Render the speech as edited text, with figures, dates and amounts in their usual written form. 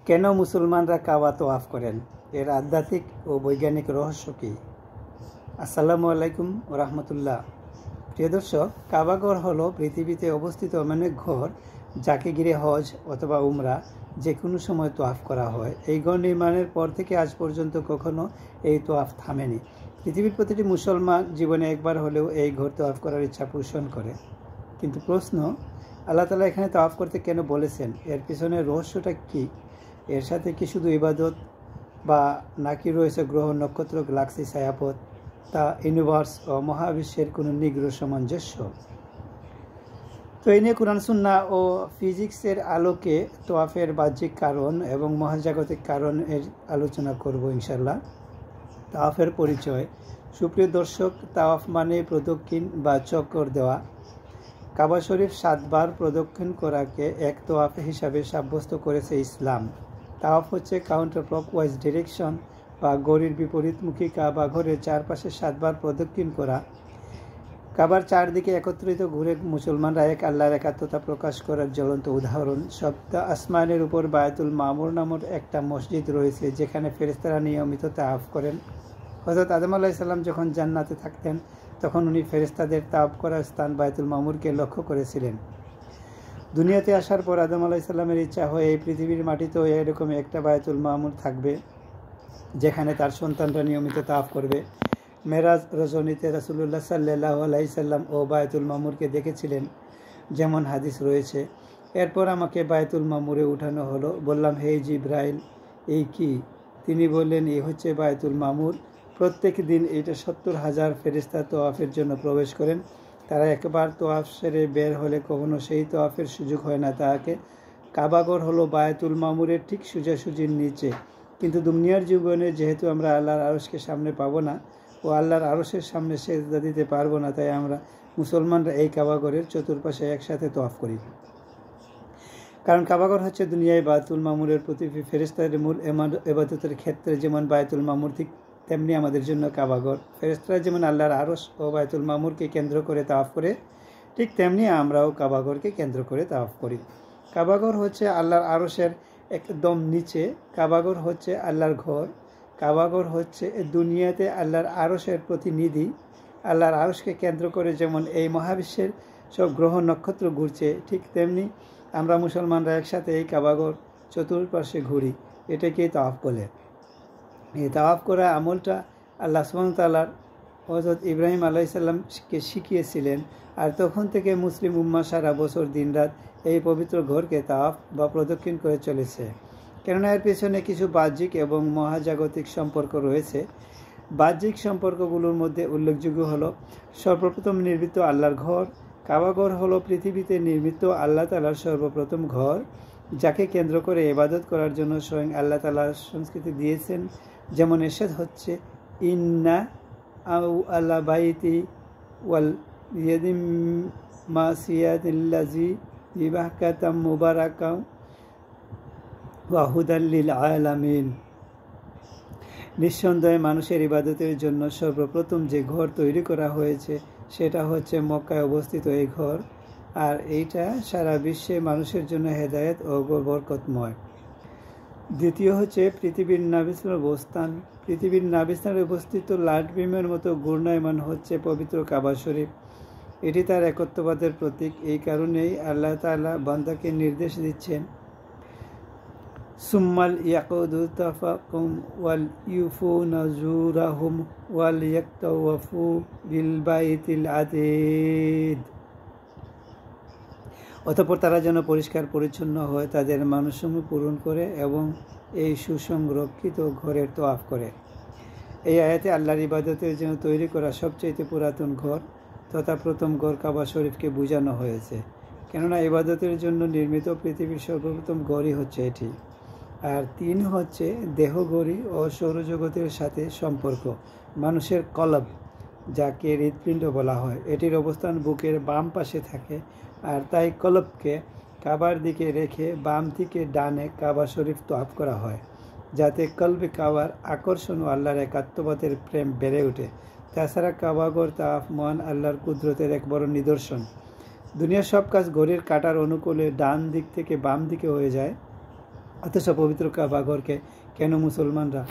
কেন মুসলমানরা কাবা তোয়াফ করেন? এর আধ্যাত্মিক ও বৈজ্ঞানিক রহস্য কী? আসসালামু আলাইকুম ওয়া রাহমাতুল্লাহ। প্রিয় দর্শক, কাবাঘর হলো পৃথিবীতে অবস্থিত এমন এক ঘর যাকে ঘিরে হজ অথবা উমরা যে কোনো সময় তোয়াফ করা হয়। এই ঘর নির্মাণের পর থেকে আজ পর্যন্ত কখনো এই তোয়াফ থামেনি। পৃথিবীর প্রতিটি মুসলমান জীবনে একবার হলেও এই ঘর তোয়াফ করার ইচ্ছা পোষণ করে। কিন্তু প্রশ্ন, আল্লাহ তাআলা এখানে তোয়াফ করতে কেন বলেছেন? এর পিছনের রহস্যটা কী? এর সাথে কি শুধু ইবাদত বা নাকি রয়েছে গ্রহ নক্ষত্র গ্যালাক্সি ছায়াপথ, তা ইউনিভার্স ও মহাবিশ্বের কোনো নিগ্রহ সামঞ্জস্য? তো এই নিয়ে কুরআন সুন্নাহ ও ফিজিক্সের আলোকে তোয়াফের বাহ্যিক কারণ এবং মহাজাগতিক কারণের আলোচনা করব ইনশাল্লাহ। তাওয়াফের পরিচয়। সুপ্রিয় দর্শক, তাওয়াফ মানে প্রদক্ষিণ বা চক্কর দেওয়া। কাবা শরীফ 7 বার প্রদক্ষিণ করাকে এক তোয়াফ হিসাবে সাব্যস্ত করেছে ইসলাম। তাওয়াফ হচ্ছে কাউন্টার ক্লকওয়াইজ ডিরেকশন বা ঘড়ির বিপরীতমুখী কাবা ঘরের চারপাশে 7 বার প্রদক্ষিণ করা। কাবার চারদিকে একত্রিত ঘুরে মুসলমানরা এক আল্লাহর একাত্মতা প্রকাশ করার জ্বলন্ত উদাহরণ। সপ্ত আসমানের উপর বায়তুল মামুর নামের একটা মসজিদ রয়েছে যেখানে ফেরেশতারা নিয়মিত তাওয়াফ করেন। হযরত আদম আলাইহিস সালাম যখন জান্নাতে থাকতেন তখন উনি ফেরেশতাদের তাওয়াফ করার স্থান বায়তুল মামুরকে লক্ষ্য করেছিলেন। দুনিয়াতে আসার পর আদম আলাইহিস সালামের ইচ্ছা হয় এই পৃথিবীর মাটিতেও এরকম একটা বায়তুল মামুর থাকবে যেখানে তার সন্তানরা নিয়মিত তাওয়াফ করবে। মেরাজ রজনীতে রাসূলুল্লাহ সাল্লাল্লাহু আলাইহি সাল্লাম ও বায়তুল মামুরকে দেখেছিলেন, যেমন হাদিস রয়েছে। এরপর আমাকে বায়তুল মামুরে উঠানো হলো। বললাম, হে জিবরাইল, এই কি? তিনি বললেন, এই হচ্ছে বায়তুল মামুর। প্রত্যেক দিন এটা 70,000 ফেরেশতা তোয়াফের জন্য প্রবেশ করেন। তারা একবার তোয়াফ সেরে বের হলে কখনো সেই তোয়াফের সুযোগ হয় না। তাকে কাবাঘর হলো বায়তুল মামুরের ঠিক সোজাসুজির নিচে। কিন্তু দুনিয়ার জীবনে যেহেতু আমরা আল্লাহর আরশকে সামনে পাবো না ও আল্লাহর আরশের সামনে সেজদা দিতে পারবো না, তাই আমরা মুসলমানরা এই কাবাঘরের চতুর্পাশে একসাথে তোয়াফ করি। কারণ কাবাঘর হচ্ছে দুনিয়ায় বায়তুল মামুরের প্রতি ফেরেশতাদের মূল ইবাদতের ক্ষেত্রে যেমন বায়তুল মামুর, ঠিক তেমনি আমাদের জন্য কাবাঘর। ফেরেশতারা যেমন আল্লাহর আরশ ও বায়তুল মামুরকে কেন্দ্র করে তাওয়াফ করে, ঠিক তেমনি আমরাও কাবাঘরকে কেন্দ্র করে তাওয়াফ করি। কাবাঘর হচ্ছে আল্লাহর আরশের একদম নিচে। কাবাঘর হচ্ছে আল্লাহর ঘর। কাবাঘর হচ্ছে দুনিয়াতে আল্লাহর আরশের প্রতিনিধি। আল্লাহর আরশকে কেন্দ্র করে যেমন এই মহাবিশ্বের সব গ্রহ নক্ষত্র ঘুরছে, ঠিক তেমনি আমরা মুসলমানরা একসাথে এই কাবাঘর চতুর্পাশে ঘুরি। এটাকেই তাওয়াফ বলে। এই তাওয়াফ করা আমলটা আল্লাহ সুবহানাহু ওয়া তাআলা হযরত ইব্রাহিম আলাইহিস সালামকে শিখিয়েছিলেন। আর তখন থেকে মুসলিম উম্মাহ সারা বছর দিনরাত এই পবিত্র ঘরকে তাওয়াফ বা প্রদক্ষিণ করে চলেছে। কেননা এর পেছনে কিছু বাহ্যিক এবং মহাজাগতিক সম্পর্ক রয়েছে। বাহ্যিক সম্পর্কগুলোর মধ্যে উল্লেখযোগ্য হলো, সর্বপ্রথম নির্মিত আল্লাহর ঘর। কাবাঘর হলো পৃথিবীতে নির্মিত আল্লাহ তাআলার সর্বপ্রথম ঘর, যাকে কেন্দ্র করে ইবাদত করার জন্য স্বয়ং আল্লাহ তাআলা সংস্কৃতি দিয়েছেন। যেমন এরশাদ হচ্ছে, ইন্না আউ আলা বাইতি ওয়াল ইয়াদিম মাসিয়াতিল্লাজি বিবাহকাতাম মুবারাকাম ওয়া হুদাল লিল আলামিন। নিঃসন্দেহে মানুষের ইবাদতের জন্য সর্বপ্রথম যে ঘর তৈরি করা হয়েছে সেটা হচ্ছে মক্কায় অবস্থিত এই ঘর। আর এইটা সারা বিশ্বে মানুষের জন্য হেদায়েত ও বরকতময়। দ্বিতীয় হচ্ছে পৃথিবীর নাভিস্থানের অবস্থান। পৃথিবীর নাভিস্থানে অবস্থিত লাটবিমের মতো ঘূর্ণায়মান হচ্ছে পবিত্র কাবা শরীফ। এটি তার একত্ববাদের প্রতীক। এই কারণেই আল্লাহ তাআলা বান্দাকে নির্দেশ দিচ্ছেন, সুম্মাল ইয়াকুদু তাফাকুম ওয়াল ইউফু নাজুরাহুম ওয়াল ইয়াতাওয়াফু বিল বাইতিল আতীদ। অতঃপর তারা যেন পরিষ্কার পরিচ্ছন্ন হয়, তাদের মানুষসমূহ পূরণ করে এবং এই সুসংরক্ষিত ঘরের তোয়াফ করে। এই আয়াতে আল্লাহর ইবাদতের জন্য তৈরি করা সবচেয়ে পুরাতন ঘর তথা প্রথম ঘর কাবা শরীফকে বোঝানো হয়েছে। কেননা ইবাদতের জন্য নির্মিত পৃথিবীর সর্বপ্রথম ঘরই হচ্ছে এটি। আর 3 হচ্ছে দেহঘড়ি ও সৌরজগতের সাথে সম্পর্ক। মানুষের কলব, যাকে হৃৎপিণ্ড বলা হয়, এটির অবস্থান বুকের বাম পাশে থাকে। আর তাই কলবকে কাবার দিকে রেখে বাম থেকে ডানে কাবা শরীফ তোয়াফ করা হয়, যাতে কলবে কাবার আকর্ষণ ও আল্লাহর একাত্মবাদের প্রেম বেড়ে ওঠে। তাছাড়া কাবাঘর তাওয়াফ মহান আল্লাহর কুদরতের এক বড় নিদর্শন। দুনিয়ার সব কাজ ঘড়ির কাঁটার অনুকূলে ডান দিক থেকে বাম দিকে হয়ে যায়। অথচ পবিত্র কাবাঘরকে কেন মুসলমানরা